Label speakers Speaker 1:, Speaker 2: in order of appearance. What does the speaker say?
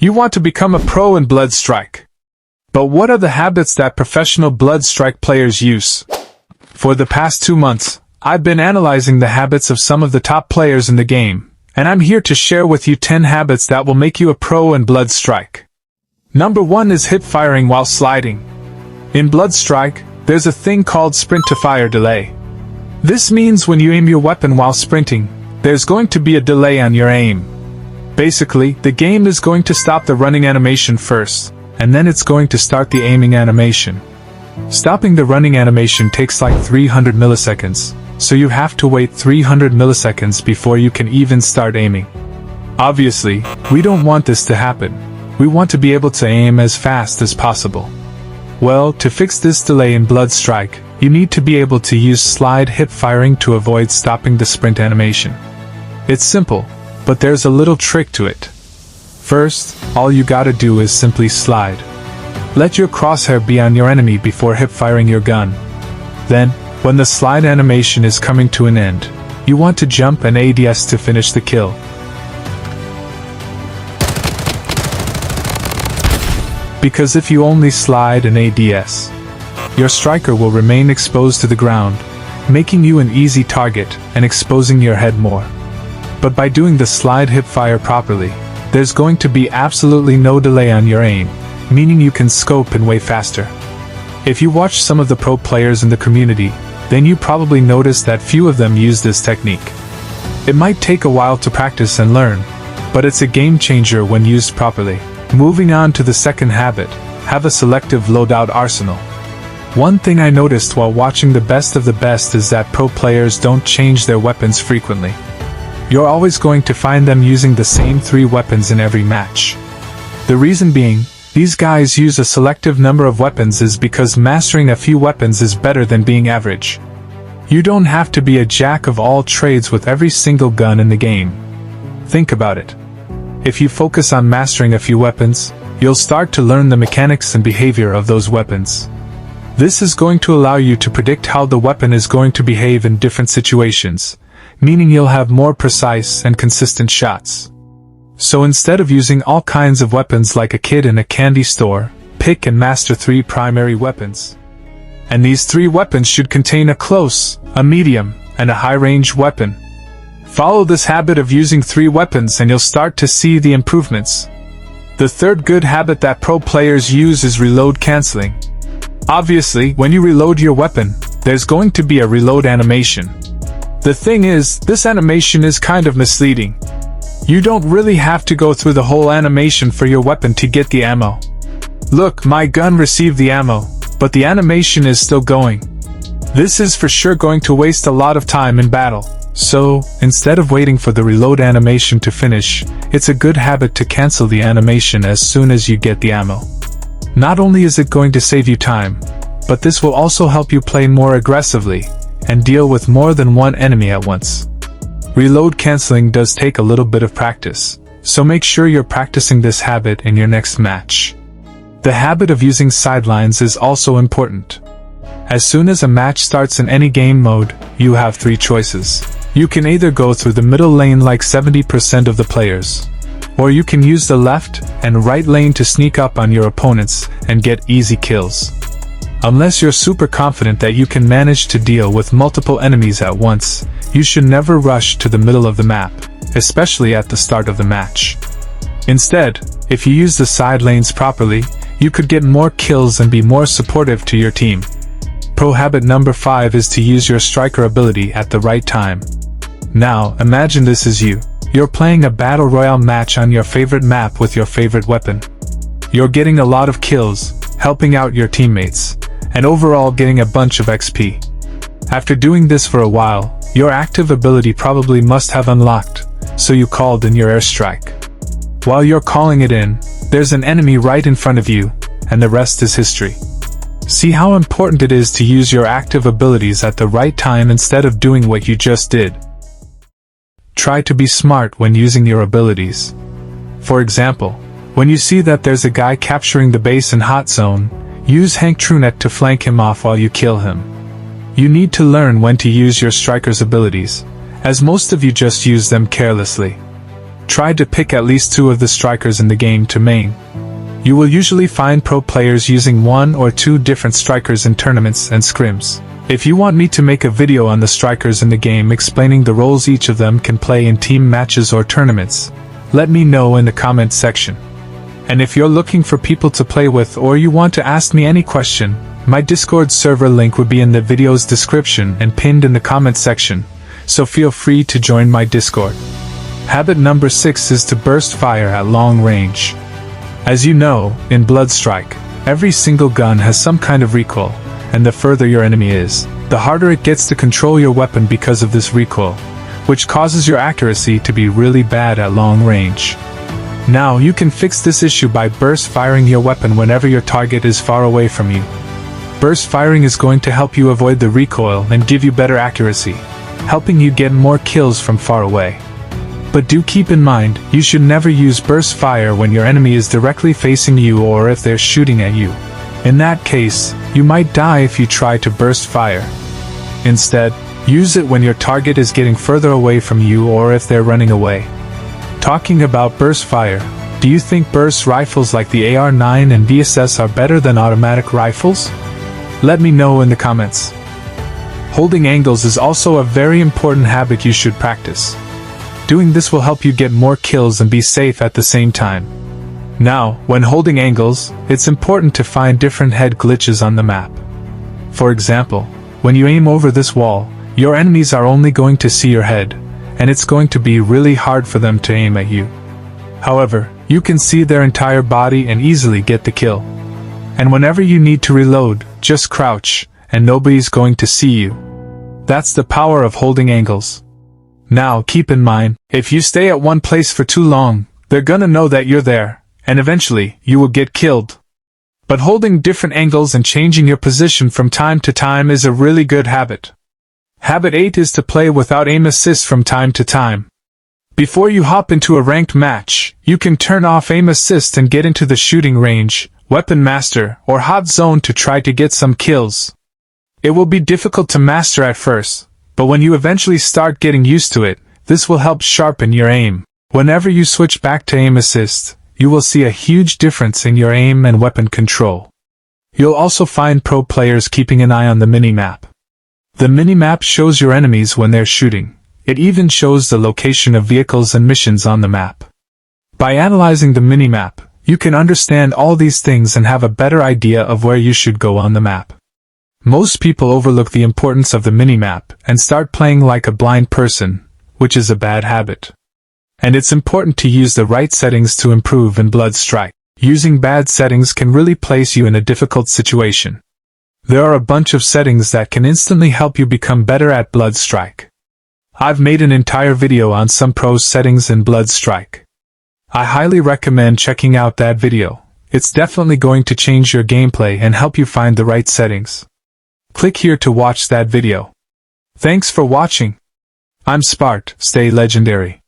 Speaker 1: You want to become a pro in bloodstrike. But what are the habits that professional bloodstrike players use? For the past 2 months, I've been analyzing the habits of some of the top players in the game, and I'm here to share with you 10 habits that will make you a pro in bloodstrike. Number 1 is hip firing while sliding. In bloodstrike, there's a thing called sprint to fire delay. This means when you aim your weapon while sprinting, there's going to be a delay on your aim. Basically, the game is going to stop the running animation first, and then it's going to start the aiming animation. Stopping the running animation takes like 300 milliseconds, so you have to wait 300 milliseconds before you can even start aiming. Obviously, we don't want this to happen. We want to be able to aim as fast as possible. Well, to fix this delay in bloodstrike, you need to be able to use slide hip firing to avoid stopping the sprint animation. It's simple, but there's a little trick to it. First, all you gotta do is simply slide. Let your crosshair be on your enemy before hip firing your gun. Then, when the slide animation is coming to an end, you want to jump and ADS to finish the kill. Because if you only slide and ADS, your striker will remain exposed to the ground, making you an easy target and exposing your head more. But by doing the slide hip fire properly, there's going to be absolutely no delay on your aim, meaning you can scope and way faster. If you watch some of the pro players in the community, then you probably noticed that few of them use this technique. It might take a while to practice and learn, but it's a game changer when used properly. Moving on to the second habit, have a selective loadout arsenal. One thing I noticed while watching the best of the best is that pro players don't change their weapons frequently. You're always going to find them using the same 3 weapons in every match. The reason being, these guys use a selective number of weapons is because mastering a few weapons is better than being average. You don't have to be a jack of all trades with every single gun in the game. Think about it. If you focus on mastering a few weapons, you'll start to learn the mechanics and behavior of those weapons. This is going to allow you to predict how the weapon is going to behave in different situations, meaning you'll have more precise and consistent shots. So instead of using all kinds of weapons like a kid in a candy store, pick and master 3 primary weapons. And these 3 weapons should contain a close, a medium, and a high-range weapon. Follow this habit of using 3 weapons and you'll start to see the improvements. The third good habit that pro players use is reload canceling. Obviously, when you reload your weapon, there's going to be a reload animation. The thing is, this animation is kind of misleading. You don't really have to go through the whole animation for your weapon to get the ammo. Look, my gun received the ammo, but the animation is still going. This is for sure going to waste a lot of time in battle. So, instead of waiting for the reload animation to finish, it's a good habit to cancel the animation as soon as you get the ammo. Not only is it going to save you time, but this will also help you play more aggressively and deal with more than one enemy at once. Reload canceling does take a little bit of practice, so make sure you're practicing this habit in your next match. The habit of using sidelines is also important. As soon as a match starts in any game mode, you have 3 choices. You can either go through the middle lane like 70% of the players, or you can use the left and right lane to sneak up on your opponents and get easy kills. Unless you're super confident that you can manage to deal with multiple enemies at once, you should never rush to the middle of the map, especially at the start of the match. Instead, if you use the side lanes properly, you could get more kills and be more supportive to your team. Pro habit number 5 is to use your striker ability at the right time. Now, imagine this is you. You're playing a battle royale match on your favorite map with your favorite weapon. You're getting a lot of kills, helping out your teammates, and overall getting a bunch of XP. After doing this for a while, your active ability probably must have unlocked, so you called in your airstrike. While you're calling it in, there's an enemy right in front of you, and the rest is history. See how important it is to use your active abilities at the right time instead of doing what you just did. Try to be smart when using your abilities. For example, when you see that there's a guy capturing the base in hot zone, use Hank Truenet to flank him off while you kill him. You need to learn when to use your striker's abilities, as most of you just use them carelessly. try to pick at least 2 of the strikers in the game to main. You will usually find pro players using 1 or 2 different strikers in tournaments and scrims. If you want me to make a video on the strikers in the game explaining the roles each of them can play in team matches or tournaments, let me know in the comments section. And if you're looking for people to play with or you want to ask me any question, my Discord server link would be in the video's description and pinned in the comments section, so feel free to join my Discord. Habit number 6 is to burst fire at long range. As you know, in bloodstrike, every single gun has some kind of recoil, and the further your enemy is, the harder it gets to control your weapon because of this recoil, which causes your accuracy to be really bad at long range. Now you can fix this issue by burst firing your weapon whenever your target is far away from you. Burst firing is going to help you avoid the recoil and give you better accuracy, helping you get more kills from far away. But do keep in mind, you should never use burst fire when your enemy is directly facing you or if they're shooting at you. In that case, you might die if you try to burst fire. Instead, use it when your target is getting further away from you or if they're running away. Talking about burst fire, do you think burst rifles like the AR-9 and VSS are better than automatic rifles? Let me know in the comments. Holding angles is also a very important habit you should practice. Doing this will help you get more kills and be safe at the same time. Now, when holding angles, it's important to find different head glitches on the map. For example, when you aim over this wall, your enemies are only going to see your head, and it's going to be really hard for them to aim at you. However, you can see their entire body and easily get the kill. And whenever you need to reload, just crouch, and nobody's going to see you. That's the power of holding angles. Now keep in mind, if you stay at one place for too long, they're gonna know that you're there, and eventually, you will get killed. But holding different angles and changing your position from time to time is a really good habit. Habit 8 is to play without aim assist from time to time. Before you hop into a ranked match, you can turn off aim assist and get into the shooting range, weapon master, or hot zone to try to get some kills. It will be difficult to master at first, but when you eventually start getting used to it, this will help sharpen your aim. Whenever you switch back to aim assist, you will see a huge difference in your aim and weapon control. You'll also find pro players keeping an eye on the minimap. The minimap shows your enemies when they're shooting. It even shows the location of vehicles and missions on the map. By analyzing the minimap, you can understand all these things and have a better idea of where you should go on the map. Most people overlook the importance of the minimap and start playing like a blind person, which is a bad habit. And it's important to use the right settings to improve in bloodstrike. Using bad settings can really place you in a difficult situation. There are a bunch of settings that can instantly help you become better at bloodstrike. I've made an entire video on some pro settings in bloodstrike. I highly recommend checking out that video. It's definitely going to change your gameplay and help you find the right settings. Click here to watch that video. Thanks for watching. I'm SPART, stay legendary.